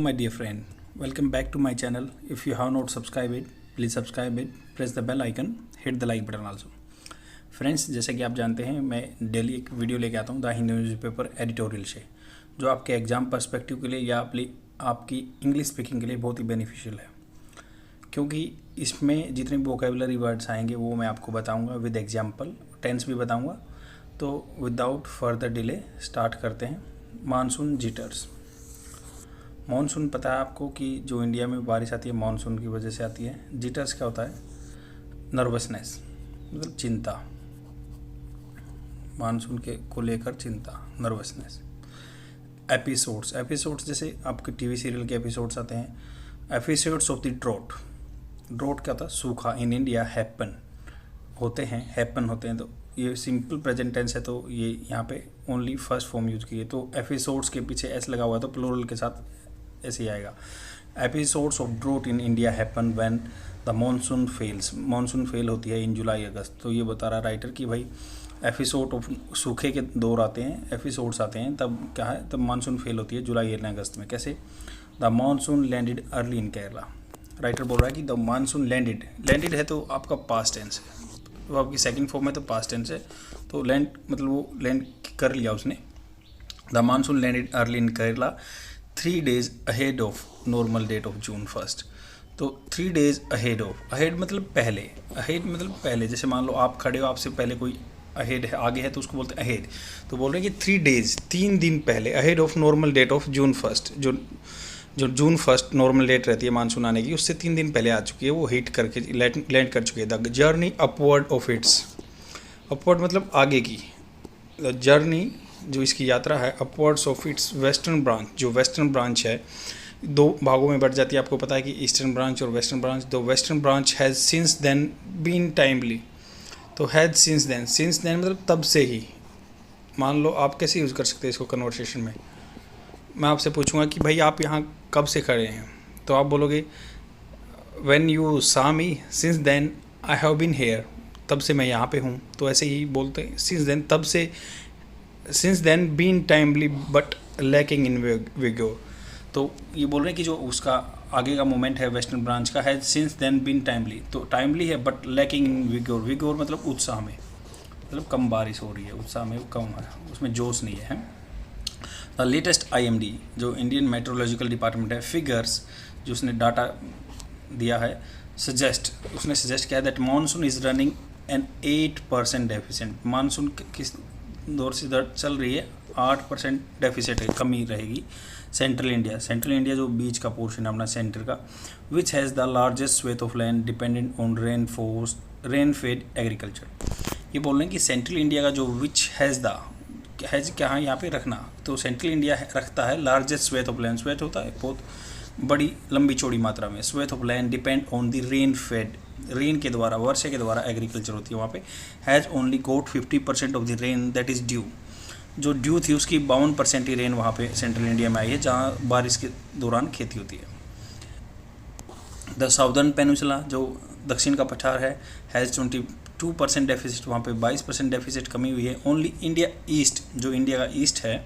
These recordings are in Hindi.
my dear friend. Welcome back to my channel. If you have not subscribed it, please subscribe it. Press the bell icon. Hit the like button also. Friends, जैसे कि आप जानते हैं, मैं डेली एक वीडियो लेके आता हूँ द हिंदू न्यूज़पेपर एडिटोरियल से, जो आपके एग्ज़ाम पर्सपेक्टिव के लिए या आपकी इंग्लिश स्पीकिंग के लिए बहुत ही बेनिफिशियल है, क्योंकि इसमें जितने भी वोकेबुलरी वर्ड्स आएंगे वो मैं आपको बताऊंगा विद एग्जांपल, टेंस भी बताऊंगा। तो विदाउट फर्दर डिले स्टार्ट करते हैं। Monsoon jitters. मानसून पता है आपको कि जो इंडिया में बारिश आती है मानसून की वजह से आती है। जिटर्स क्या होता है? नर्वसनेस, मतलब चिंता, मानसून के को लेकर चिंता, नर्वसनेस। एपिसोड्स जैसे आपके टीवी सीरियल के एपिसोड्स आते हैं। Episodes of the drought. Drought क्या होता है? सूखा। इन इंडिया हैपन होते हैं, तो ये सिंपल प्रेजेंट टेंस है, तो ये यहाँ पे ओनली फर्स्ट फॉर्म यूज की है। तो एपिसोड्स के पीछे एस लगा हुआ है तो प्लूरल के साथ ऐसे ही आएगा। Episodes of drought in India happen when the monsoon fails. Monsoon fail होती है इन जुलाई अगस्त। तो ये बता रहा राइटर कि भाई एपिसोड ऑफ सूखे के दौर आते हैं, एपिसोड्स आते हैं, तब क्या है, तब मानसून फेल होती है जुलाई या अगस्त में। कैसे? The monsoon landed early in Kerala. Writer बोल रहा है कि द मानसून लैंडेड है तो आपका पास्ट टेंस है, तो आपकी सेकंड फॉर्म है तो पास्ट टेंस है, तो लैंड मतलब वो लैंड कर लिया उसने। The monsoon landed early in Kerala 3 days ahead of normal date of June 1st। तो 3 days अहेड मतलब पहले, जैसे मान लो आप खड़े हो, आपसे पहले कोई अहेड है, आगे है, तो उसको बोलते हैं अहेड। तो बोल रहे हैं कि 3 days 3 दिन पहले ahead of normal date of June 1st। जो जून 1st नॉर्मल डेट रहती है मानसून आने की, उससे 3 दिन पहले आ चुकी है, वो हिट करके लैंड कर चुकी है। The journey upward of its. Upward मतलब आगे की। द जर्नी जो इसकी यात्रा है, upwards of its western branch. जो वेस्टर्न ब्रांच है 2 भागों में बढ़ जाती है। आपको पता है कि ईस्टर्न ब्रांच और western branch. The western branch has since then been timely. तो हैज़ सिंस देन मतलब तब से ही। मान लो आप कैसे यूज़ कर सकते हैं इसको कन्वर्सेशन में। मैं आपसे पूछूंगा कि भाई आप यहाँ कब से खड़े हैं, तो आप बोलोगे when you saw me since then I have been here. तब से मैं यहाँ पे हूँ। तो ऐसे ही बोलते हैं सिंस देन, तब से, since then been timely but lacking in vigour. तो ये बोल रहे हैं कि जो उसका आगे का मोमेंट है वेस्टर्न ब्रांच का है सिंस देन बीन टाइमली, तो टाइमली है बट लैकिंग इन विगोर मतलब उत्साह में, मतलब कम बारिश हो रही है, उत्साह में कम है, उसमें जोश नहीं है। द लेटेस्ट IMD जो इंडियन मेट्रोलॉजिकल डिपार्टमेंट है, फिगर्स जो उसने डाटा दिया है, उसने सजेस्ट किया that monsoon is running an 8% deficit. Monsoon किस दौर से चल रही है? 8% डेफिसिट है, कमी रहेगी। सेंट्रल इंडिया जो बीच का पोर्शन है अपना सेंटर का, which has the largest swathe of land dependent on rain fade agriculture. ये बोल रहे हैं कि सेंट्रल इंडिया का जो विच हैज़ क्या है यहाँ पे रखना, तो सेंट्रल इंडिया रखता है largest swathe of land. Swathe होता है बहुत बड़ी लंबी चौड़ी मात्रा में। Swathe of land depend on the rain के द्वारा, वर्षा के द्वारा एग्रीकल्चर होती है वहाँ पे। Has only got 50% of the rain that is due. जो ड्यू थी उसकी 52% ही रेन वहाँ पे सेंट्रल इंडिया में आई है, जहाँ बारिश के दौरान खेती होती है। द साउदर्न पेनिनसुला जो दक्षिण का पठार है, हैज़ 22% डेफिसिट, वहाँ पे 22% डेफिसिट कमी हुई है। ओनली इंडिया ईस्ट जो इंडिया का ईस्ट है,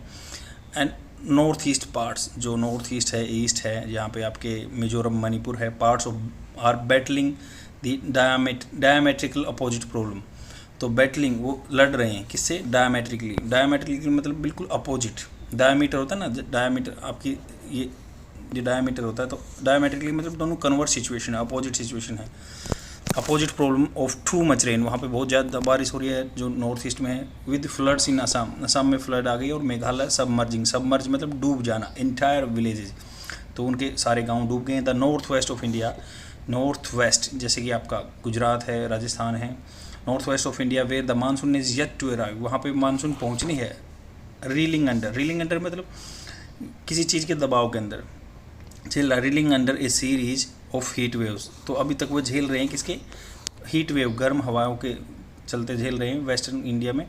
एंड नॉर्थ ईस्ट पार्ट्स जो नॉर्थ ईस्ट है, ईस्ट है, जहाँ पे आपके मिजोरम, मणिपुर है, parts of are battling the diametrical opposite problem. तो बैटलिंग वो लड़ रहे हैं किससे? डायमेट्रिकली मतलब बिल्कुल अपोजिट। डायमीटर होता है ना, डायमीटर आपकी ये डायमीटर होता है, तो डायमेट्रिकली मतलब दोनों कन्वर्ट सिचुएशन है, अपोजिट सिचुएशन है। Opposite problem of too much rain, वहाँ पे बहुत ज़्यादा बारिश हो रही है जो नॉर्थ ईस्ट में है। विद फ्लड्स इन असम में फ्लड आ गई, और मेघालय सबमर्ज मतलब डूब जाना, इंटायर विलेजेस, तो उनके सारे गांव डूब गए। The north west of India, north west जैसे कि आपका गुजरात है, राजस्थान है, north west of India where the monsoon is yet to arrive, वहाँ पे मानसून पहुँचनी है। रीलिंग अंडर मतलब किसी चीज़ के दबाव के अंदर, reeling under a series of heat waves. तो अभी तक वो झेल रहे हैं किसके? हीट वेव, गर्म हवाओं के चलते झेल रहे हैं वेस्टर्न इंडिया में।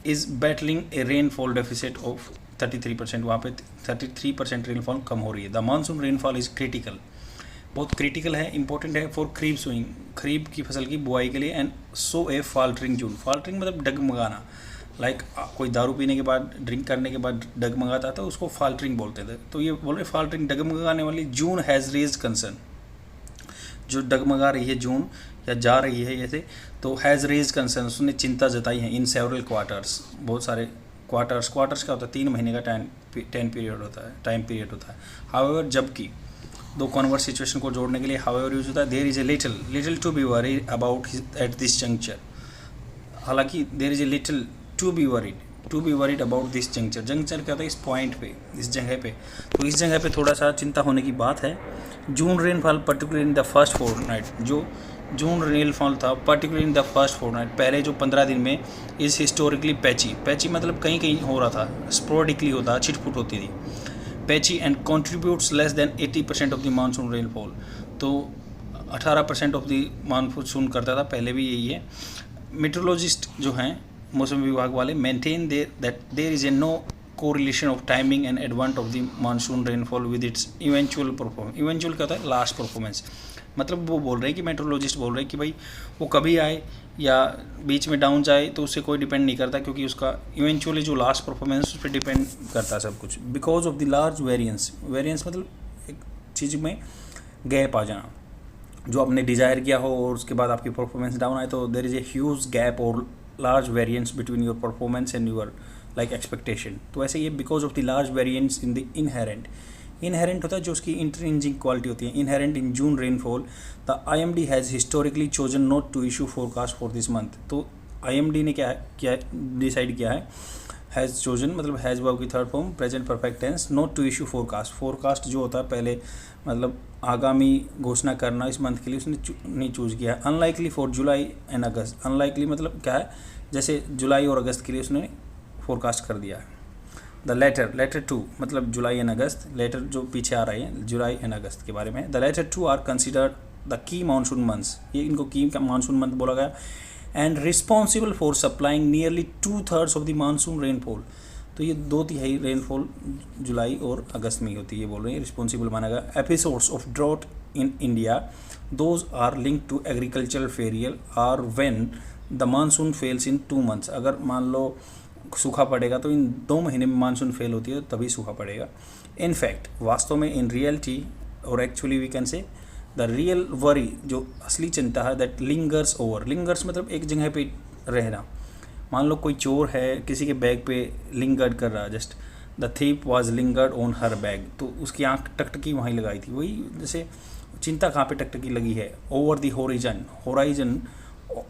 Is battling a rainfall deficit of 33%, वहाँ पे 33% रेनफॉल कम हो रही है। The monsoon rainfall is critical, बहुत क्रिटिकल है, इंपॉर्टेंट है फॉर खरीफ सोइंग, खरीफ की फसल की बुआई के लिए। एंड सो ए फाल्टरिंग जून, फाल्टरिंग मतलब डगमगाना, लाइक कोई दारू पीने के बाद, ड्रिंक करने के बाद डगमगाता था, उसको फाल्टरिंग बोलते थे। तो ये बोल रहे फाल्टरिंग, डगमगाने वाली। जून हैज़ रेज कंसर्न, जो डगमगा रही है जून या जा रही है ऐसे, तो हैज़ रेज कंसर्न, उसने चिंता जताई है। इन सेवरल क्वार्टर्स, बहुत सारे क्वार्टर्स क्या होता है, 3 महीने का टाइम पीरियड होता है। हाउएवर, जबकि दो कन्वर्ट सिचुएशन को जोड़ने के लिए हाउएवर यूज होता है। There is a little to be worry about at this juncture, हालांकि there is a little to be worried about this juncture क्या होता है, इस पॉइंट पे, इस जगह पे। तो इस जगह पे थोड़ा सा चिंता होने की बात है। June rainfall particular in the first fortnight, जो जून रेनफॉल था particular in the first fortnight, पहले जो 15 दिन में, इज हिस्टोरिकली पैची मतलब कहीं कहीं हो रहा था, स्पोरेडिकली होता, छिटपुट होती थी, patchy and contributes less than 80% of the monsoon rainfall. तो 18% ऑफ द मानसून करता था, पहले भी यही है। मेट्रोलॉजिस्ट जो हैं, मौसम विभाग वाले, maintain that there is a no correlation of timing and advent of the monsoon rainfall with its eventual performance. Eventual क्या होता है, लास्ट परफॉर्मेंस। मतलब वो बोल रहे हैं कि मेट्रोलॉजिस्ट बोल रहे हैं कि भाई वो कभी आए या बीच में डाउन जाए तो उससे कोई डिपेंड नहीं करता, क्योंकि उसका इवेंचुअली जो लास्ट परफॉर्मेंस उस पर डिपेंड करता है सब कुछ। Because of the large variance मतलब एक चीज़ में गैप आ जाना, जो आपने डिज़ायर किया हो और उसके बाद आपकी परफॉर्मेंस डाउन आए, तो there is a huge gap और large variance between your performance and your like expectation. तो ऐसे ये because of the large variance in the inherent होता है, जो उसकी इंट्रिंसिक क्वालिटी होती है। Inherent in June rainfall, the IMD has historically chosen not to issue forecast for this month. तो IMD ने क्या डिसाइड किया है, हैज़ चोजन मतलब हैज़ वर्ब की third form present perfect tense, not to issue forecast जो होता है पहले मतलब आगामी घोषणा करना इस मंथ के लिए, उसने नहीं चूज़ किया। Unlikely for July and August, unlikely मतलब क्या है, जैसे जुलाई और अगस्त के लिए उसने फोरकास्ट कर दिया है। द लेटर टू मतलब जुलाई एंड अगस्त, लेटर जो पीछे आ रहे हैं जुलाई एंड अगस्त के बारे में। The latter two are considered the key monsoon months, ये इनको की मानसून मंथ बोला गया, and responsible for supplying nearly 2/3 of the monsoon rainfall. तो ये 2/3 रेनफॉल जुलाई और अगस्त में ही होती है, ये बोल रहे हैं रिस्पॉन्सिबल माना गया। Episodes of drought in India, those are linked to agricultural failure are when the monsoon fails in 2 months। अगर मान लो सूखा पड़ेगा तो इन 2 महीने में मानसून फेल होती है, तभी सूखा पड़ेगा। इन फैक्ट, वास्तव में, इन रियलिटी और actually we can say the real worry, जो असली चिंता है, दैट लिंगर्स ओवर। लिंगर्स मतलब एक जगह पे रहना। मान लो कोई चोर है, किसी के बैग पे लिंगर्ड कर रहा है, just the thief was lingered on her bag, तो उसकी आंख टकटकी वहीं लगाई थी। वही जैसे चिंता कहाँ पे टकटकी लगी है, over the horizon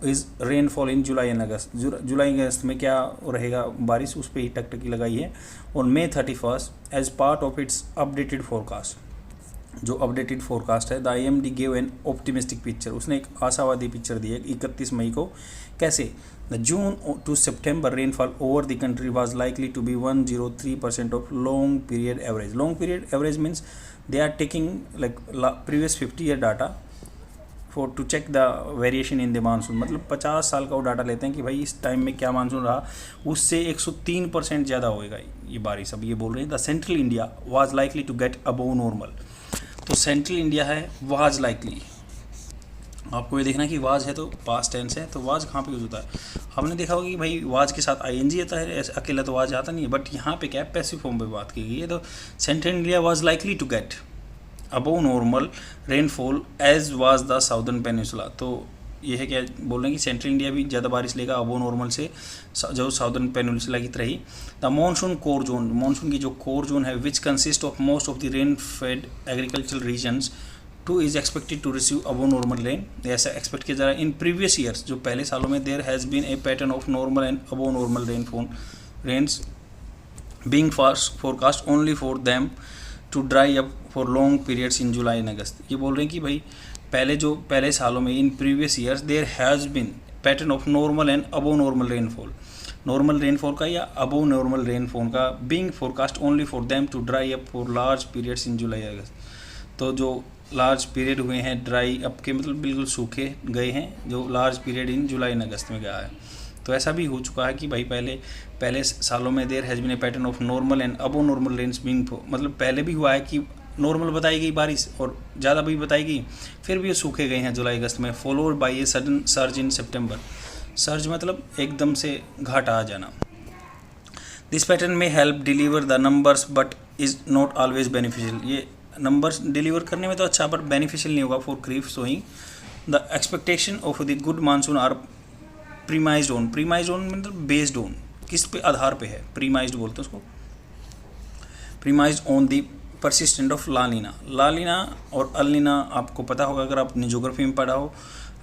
is rainfall in July and August. July August में क्या रहेगा बारिश, उस पर ही टकटकी लगाई है। और May 31 as part of its updated forecast, जो अपडेटेड फोरकास्ट है, the IMD gave an optimistic picture, उसने एक आशावादी पिक्चर दी है 31 मई को। कैसे, the June to September rainfall over the country was likely to be 103% of long period average. Long period average means they are taking like previous 50 year data for to check the variation in the monsoon. मतलब 50 साल का वो डाटा लेते हैं कि भाई इस टाइम में क्या मानसून रहा, उससे 103% ज़्यादा होएगा ये बारिश। अब ये बोल रहे हैं the central India was likely to get above normal. तो सेंट्रल इंडिया है वाज लाइकली, आपको ये देखना कि वाज है तो पास्ट टेंस है, तो वाज कहाँ पे यूज होता है। हमने देखा होगा कि भाई वाज के साथ ING आता है, अकेला तो वाज आता नहीं है, बट यहाँ पे क्या है, पैसिव फॉर्म पे बात की गई है। तो central India was likely to get above normal rainfall as was the southern peninsula. तो ये है क्या बोल रहे हैं कि सेंट्रल इंडिया भी ज़्यादा बारिश लेगा अबव नॉर्मल से, जो साउदर्न पेनिनसुला की तरह ही। The monsoon core zone, monsoon की जो कोर जोन है, which consist of most of the rain fed agricultural regions, to is expected to receive above normal rain. ऐसा एक्सपेक्ट किया जा रहा है। इन प्रीवियस ईयर्स, जो पहले सालों में, there has been a pattern of normal and above normal rains being forecast only for them to dry up for long periods in July and August. ये बोल रहे हैं कि भाई पहले सालों में, in previous years, there has been pattern of normal and above normal rainfall, normal rainfall का या अबव नॉर्मल रेनफॉल का, being forecast only for them to dry up for large periods in जुलाई अगस्त। तो जो लार्ज पीरियड हुए हैं ड्राई अप के, मतलब बिल्कुल सूखे गए हैं, जो large period in July and August में गया है। तो ऐसा भी हो चुका है कि भाई पहले सालों में there has been a pattern of normal and above normal rains being, मतलब पहले भी हुआ है कि नॉर्मल बताई गई बारिश और ज़्यादा भी बताई गई, फिर भी ये सूखे गए हैं जुलाई अगस्त में। Followed by a sudden surge in September. Surge मतलब एकदम से घाटा आ जाना। दिस पैटर्न में help deliver the numbers but is not always beneficial. ये नंबर्स डिलीवर करने में तो अच्छा पर बेनिफिशियल नहीं होगा for kharif sowing. The expectation of the good monsoon are premised on. Premised on मतलब बेस्ड ऑन, किस पे आधार पे है, प्रीमाइज्ड बोलते हैं उसको। Premised on the persistent of La Nina. La Nina और अल्नीना आपको पता होगा अगर आपने ज्योग्राफी में पढ़ा हो,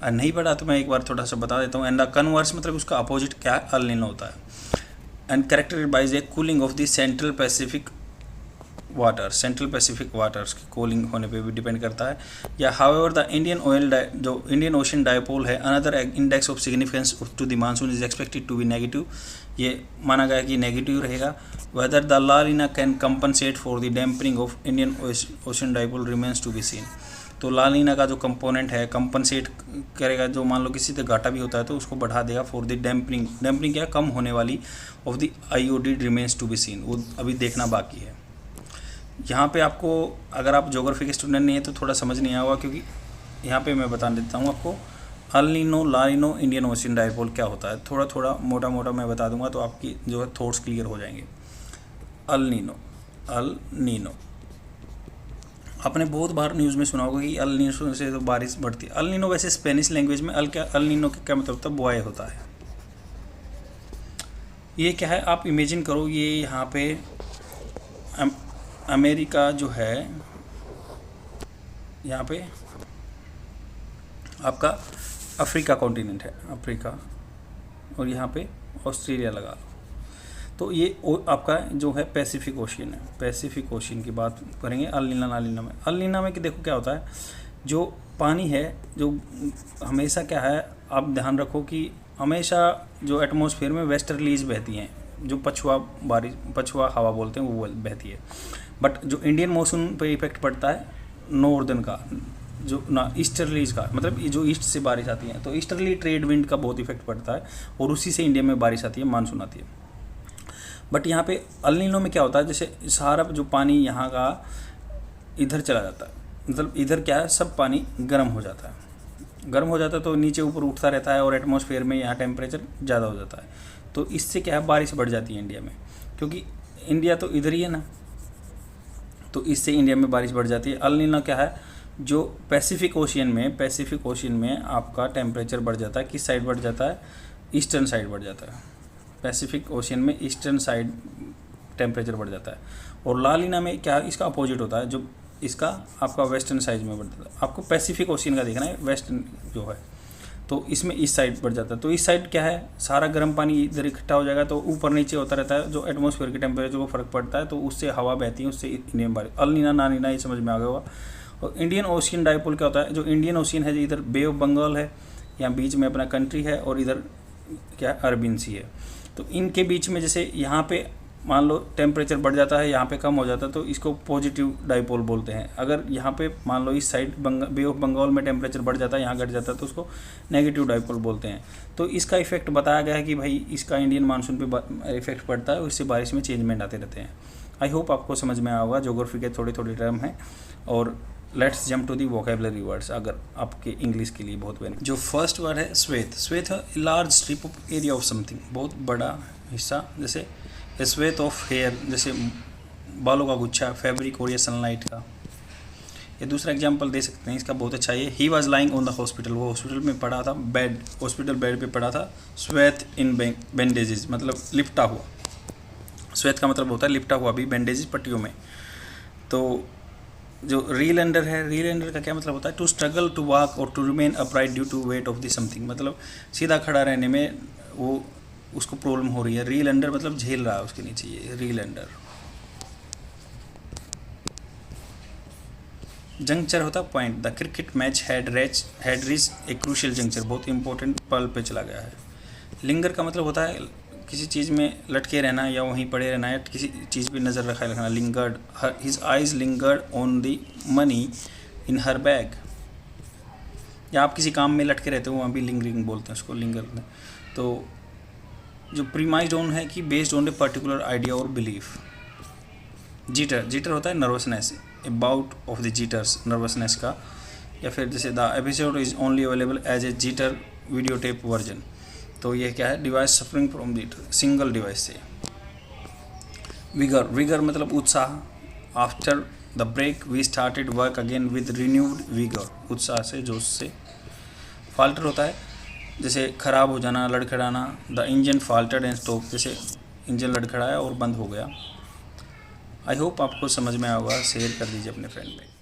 नहीं पढ़ा तो मैं एक बार थोड़ा सा बता देता हूँ। एंड द कन्वर्स मतलब उसका अपोजिट क्या है, अल्नीना होता है। And characterised by a cooling of the central Pacific water. Central Pacific waters की कूलिंग होने पे भी डिपेंड करता है। या हाउएवर द इंडियन ऑयल जो इंडियन ओशन डायपोल है another index of significance to the monsoon is expected to be negative. ये माना गया कि नेगेटिव रहेगा। Whether the La Nina can compensate for the dampening of Indian Ocean dipole remains to be scene. तो ला नीना का जो कंपोनेंट है कंपनसेट करेगा, जो मान लो किसी से घाटा भी होता है तो उसको बढ़ा देगा फॉर द डैम्पनिंग। डैम्पनिंग क्या, कम होने वाली of the IOD remains to be seen, वो अभी देखना बाकी है। यहाँ पे आपको अगर आप ज्योग्राफी के स्टूडेंट नहीं है तो थोड़ा समझ नहीं आएगा, क्योंकि यहाँ पे मैं बता देता हूँ आपको अल नीनो, ला नीनो, इंडियन ओशन डायपोल क्या होता है। थोड़ा थोड़ा मोटा मोटा मैं बता दूंगा तो आपकी जो है थॉट्स क्लियर हो जाएंगे। अल नीनो, अल नीनो आपने बहुत बार न्यूज़ में सुना होगा कि अल नीनो से तो बारिश बढ़ती है। अल नीनो वैसे स्पेनिश लैंग्वेज में अल नीनो का क्या मतलब होता है, बॉय होता है। ये क्या है, आप इमेजिन करो, ये यहाँ पे अमेरिका जो है, यहाँ पे आपका अफ्रीका कॉन्टिनेंट है, अफ्रीका, और यहाँ पे ऑस्ट्रेलिया लगा लो। तो ये आपका जो है पैसिफिक ओशियन है। पैसिफिक ओशियन की बात करेंगे अल नीना ला नीना में। अल नीना में कि देखो क्या होता है, जो पानी है जो हमेशा क्या है, आप ध्यान रखो कि हमेशा जो एटमॉस्फेयर में वेस्टर्लीज बहती हैं, जो पछुआ हवा बोलते हैं वो बहती है। बट जो इंडियन मॉनसून पे इफेक्ट पड़ता है नॉर्दर्न का, जो ना ईस्टर्लीज का, मतलब जो ईस्ट से बारिश आती है, तो ईस्टर्ली ट्रेड विंड का बहुत इफेक्ट पड़ता है और उसी से इंडिया में बारिश आती है, मानसून आती है। बट यहाँ पे अल नीनो में क्या होता है, जैसे सारा जो पानी यहाँ का इधर चला जाता है, मतलब इधर क्या है, सब पानी गर्म हो जाता है। गर्म हो जाता है तो नीचे ऊपर उठता रहता है और एटमॉस्फेयर में यहाँ टेम्परेचर ज़्यादा हो जाता है। तो इससे क्या है, बारिश बढ़ जाती है इंडिया में, क्योंकि इंडिया तो इधर ही है ना, तो इससे इंडिया में बारिश बढ़ जाती है। अल नीनो क्या है, जो पैसिफिक ओशियन में आपका टेम्परेचर बढ़ जाता है। किस साइड बढ़ जाता है, ईस्टर्न साइड बढ़ जाता है। पैसिफिक ओशियन में ईस्टर्न साइड टेम्परेचर बढ़ जाता है। और ला नीना में क्या, इसका अपोजिट होता है, जो इसका आपका वेस्टर्न साइड में बढ़ जाता है। आपको पैसिफिक ओशियन का देखना है, वेस्टर्न जो है, तो इसमें इस साइड बढ़ जाता है। तो इस साइड क्या है, सारा गर्म पानी इधर इकट्ठा हो जाएगा, तो ऊपर नीचे होता रहता है, जो एटमॉस्फेयर के टेम्परेचर को फर्क पड़ता है, तो उससे हवा बहती है, उससे इंडियन बारिश। अल नीना ला नीना ये समझ में आ गया होगा। और इंडियन ओशियन डायपोल क्या होता है, जो इंडियन ओशियन है, इधर बे ऑफ बंगाल है, यहाँ बीच में अपना कंट्री है, और इधर क्या है, अरबियन सी है। तो इनके बीच में जैसे यहाँ पे मान लो टेम्परेचर बढ़ जाता है, यहाँ पे कम हो जाता है, तो इसको पॉजिटिव डाइपोल बोलते हैं। अगर यहाँ पे मान लो इस साइड बे ऑफ बंगाल में टेम्परेचर बढ़ जाता है, यहाँ घट जाता है, तो उसको नेगेटिव डाइपोल बोलते हैं। तो इसका इफेक्ट बताया गया है कि भाई इसका इंडियन मानसून पे इफेक्ट पड़ता है और इससे बारिश में चेंजमेंट आते रहते हैं। आई होप आपको समझ में आया होगा। ज्योग्राफी के थोड़े थोड़े टर्म हैं। और let's jump to the vocabulary words, अगर आपके इंग्लिश के लिए बहुत बेनिफिट। जो फर्स्ट वर्ड है श्वेत। श्वेत है large strip of area of something, बहुत बड़ा हिस्सा, जैसे स्वेथ ऑफ हेयर, जैसे बालों का गुच्छा, फैब्रिक और या सनलाइट का। ये दूसरा एग्जांपल दे सकते हैं इसका, बहुत अच्छा है। He was lying on the hospital, वो हॉस्पिटल में पड़ा था, बेड, हॉस्पिटल बेड पे पड़ा था। स्वेथ इन बैंडेजेस, मतलब लिपटा हुआ। स्वेथ का मतलब होता है लिपटा हुआ, भी बैंडेजेस पट्टियों में। तो जो रीलैंडर है, रीलैंडर का क्या मतलब होता है, टू स्ट्रगल टू वॉक और to remain upright due to weight of the something, मतलब सीधा खड़ा रहने में वो उसको प्रॉब्लम हो रही है। रीलैंडर मतलब झेल रहा है उसके नीचे, ये रीलैंडर। जंक्चर होता है point. The cricket match had reach a crucial juncture, बहुत इंपॉर्टेंट पल पे चला गया है। लिंगर का मतलब होता है किसी चीज़ में लटके रहना या वहीं पड़े रहना, या किसी चीज़ पे नज़र रखना। Lingered, his eyes lingered on the money in her bag, या आप किसी काम में लटके रहते हो, वहाँ भी लिंगरिंग बोलते हैं उसको, लिंगर। तो जो प्रीमाइज्ड ऑन है कि based on a particular idea और बिलीफ। जीटर, जीटर होता है nervousness, about of the jitters, nervousness का। या फिर जैसे the episode is only available as a jitter video tape version, तो ये क्या है, device suffering from jitter, single device से। विगर, विगर मतलब उत्साह। After the break we started work again with renewed vigour, उत्साह से, जोश से। फाल्टर होता है जैसे खराब हो जाना, लड़खड़ाना। द इंजन फाल्टर्ड एंड स्टॉप, जैसे इंजन लड़खड़ाया और बंद हो गया। आई होप आपको समझ में आएगा। शेयर कर दीजिए अपने फ्रेंड पे।